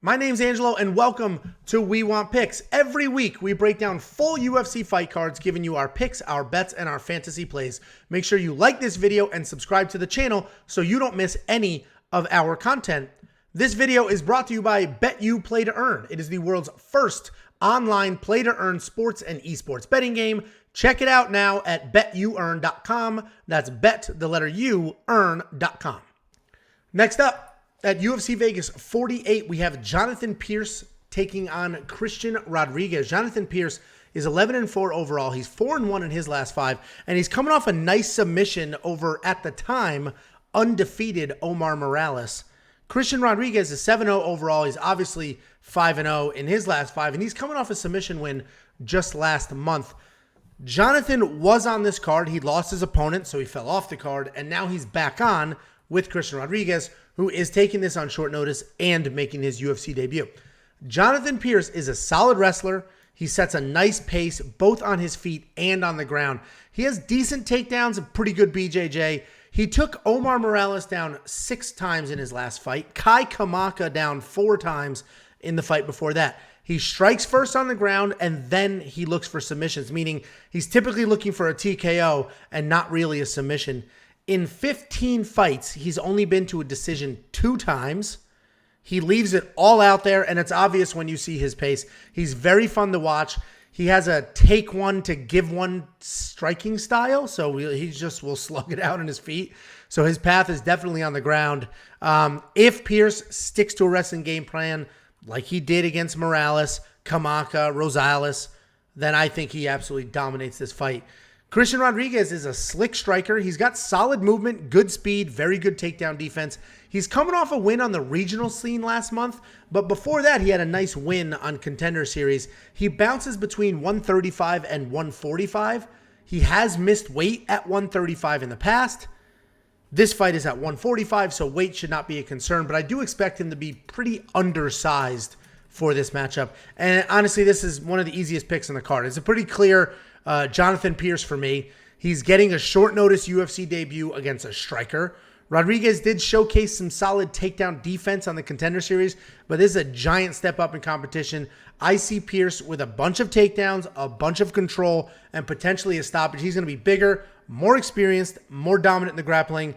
My name's Angelo, and welcome to We Want Picks. Every week, we break down full UFC fight cards, giving you our picks, our bets, and our fantasy plays. Make sure you like this video and subscribe to the channel so you don't miss any of our content. This video is brought to you by BETU Play to Earn. It is the world's first online play-to-earn sports and esports betting game. Check it out now at betuearn.com. That's bet, the letter U, earn.com. Next up, at UFC Vegas 48, we have Jonathan Pearce taking on Christian Rodriguez. Jonathan Pearce is 11-4 overall. He's 4-1 in his last 5, and he's coming off a nice submission over, at the time, undefeated Omar Morales. Christian Rodriguez is 7-0 overall. He's obviously 5-0 in his last 5, and he's coming off a submission win just last month. Jonathan was on this card. He lost his opponent, so he fell off the card, and now he's back on with Christian Rodriguez, who is taking this on short notice and making his UFC debut. Jonathan Pearce is a solid wrestler. He sets a nice pace both on his feet and on the ground. He has decent takedowns, a pretty good BJJ. He took Omar Morales down 6 times in his last fight. Kai Kamaka down 4 times in the fight before that. He strikes first on the ground, and then he looks for submissions, meaning he's typically looking for a TKO and not really a submission. In 15 fights, he's only been to a decision 2 times. He leaves it all out there, and it's obvious when you see his pace. He's very fun to watch. He has a take one to give one striking style, so he just will slug it out on his feet. So his path is definitely on the ground. If Pearce sticks to a wrestling game plan like he did against Morales, Kamaka, Rosales, then I think he absolutely dominates this fight. Christian Rodriguez is a slick striker. He's got solid movement, good speed, very good takedown defense. He's coming off a win on the regional scene last month, but before that, he had a nice win on Contender Series. He bounces between 135 and 145. He has missed weight at 135 in the past. This fight is at 145, so weight should not be a concern, but I do expect him to be pretty undersized for this matchup. And honestly, this is one of the easiest picks on the card. It's a pretty clear Jonathan Pearce for me. He's getting a short notice UFC debut against a striker. Rodriguez did showcase some solid takedown defense on the Contender Series, but this is a giant step up in competition. I see Pearce with a bunch of takedowns, a bunch of control, and potentially a stoppage. He's going to be bigger, more experienced, more dominant in the grappling.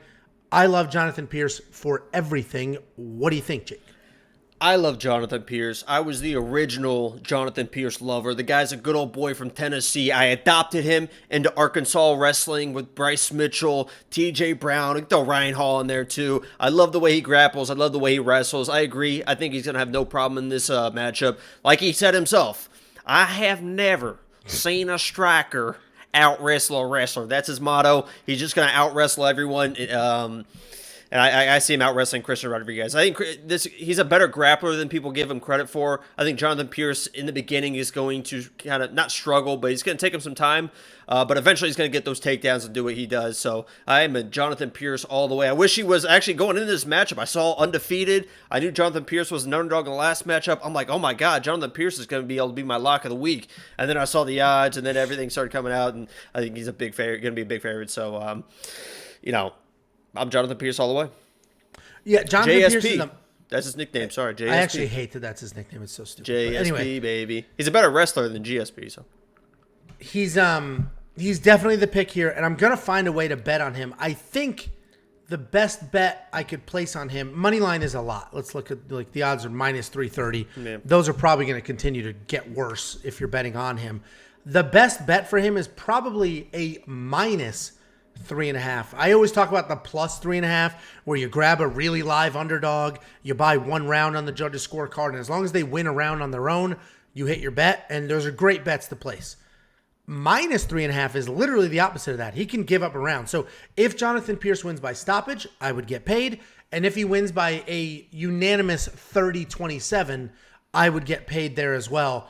I love Jonathan Pearce for everything. What do you think, Jake? I love Jonathan Pearce. I was the original Jonathan Pearce lover. The guy's a good old boy from Tennessee. I adopted him into Arkansas wrestling with Bryce Mitchell, TJ Brown. I can throw Ryan Hall in there too. I love the way he grapples. I love the way he wrestles. I agree. I think he's going to have no problem in this matchup. Like he said himself, I have never seen a striker out-wrestle a wrestler. That's his motto. He's just going to out-wrestle everyone. And I see him out-wrestling Christian Rodriguez. I think he's a better grappler than people give him credit for. I think Jonathan Pearce, in the beginning, is going to kind of not struggle, but he's going to take him some time. But eventually, he's going to get those takedowns and do what he does. So I am a Jonathan Pearce all the way. I wish he was actually going into this matchup. I saw undefeated. I knew Jonathan Pearce was an underdog in the last matchup. I'm like, oh my God, Jonathan Pearce is going to be able to be my lock of the week. And then I saw the odds, and then everything started coming out, and I think he's a big favorite, going to be a big favorite. So, I'm Jonathan Pearce all the way. Yeah, Jonathan JSP. Pearce is That's his nickname. Sorry, JSP. I actually hate that that's his nickname. It's so stupid. JSP, anyway, baby. He's a better wrestler than GSP. So he's definitely the pick here, and I'm gonna find a way to bet on him. I think the best bet I could place on him, money line is a lot. Let's look at the odds are minus 330. Yeah. Those are probably going to continue to get worse if you're betting on him. The best bet for him is probably a minus 3.5. I always talk about the plus 3.5, where you grab a really live underdog, you buy 1 round on the judges' scorecard, and as long as they win a round on their own, you hit your bet, and those are great bets to place. Minus 3.5 is literally the opposite of that. He can give up a round. So if Jonathan Pearce wins by stoppage, I would get paid, and if he wins by a unanimous 30-27, I would get paid there as well.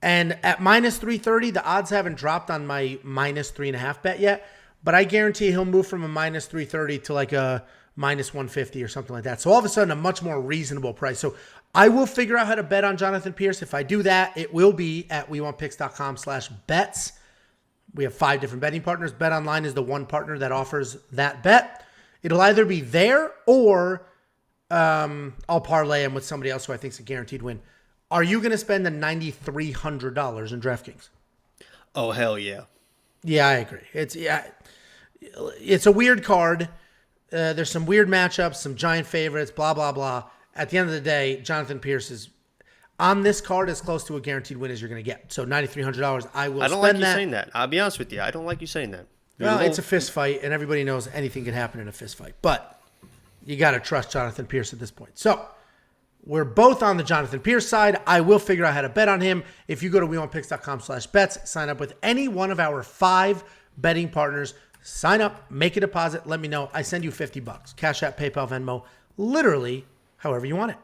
And at minus 330, the odds haven't dropped on my minus 3.5 bet yet, but I guarantee he'll move from a minus 330 to like a minus 150 or something like that. So all of a sudden, a much more reasonable price. So I will figure out how to bet on Jonathan Pearce. If I do that, it will be at wewantpicks.com/bets. We have 5 different betting partners. BetOnline is the one partner that offers that bet. It'll either be there or I'll parlay him with somebody else who I think is a guaranteed win. Are you going to spend the $9,300 in DraftKings? Oh, hell yeah. Yeah, I agree. It's a weird card. There's some weird matchups, some giant favorites, blah, blah, blah. At the end of the day, Jonathan Pearce is on this card as close to a guaranteed win as you're going to get. So $9,300, I will spend that. I don't like you saying that. I'll be honest with you. I don't like you saying that. Well, it's a fist fight, and everybody knows anything can happen in a fist fight. But you got to trust Jonathan Pearce at this point. So we're both on the Jonathan Pearce side. I will figure out how to bet on him. If you go to wewantpicks.com/bets, sign up with any one of our 5 betting partners. Sign up, make a deposit, let me know. I send you $50. Cash App, PayPal, Venmo, literally however you want it.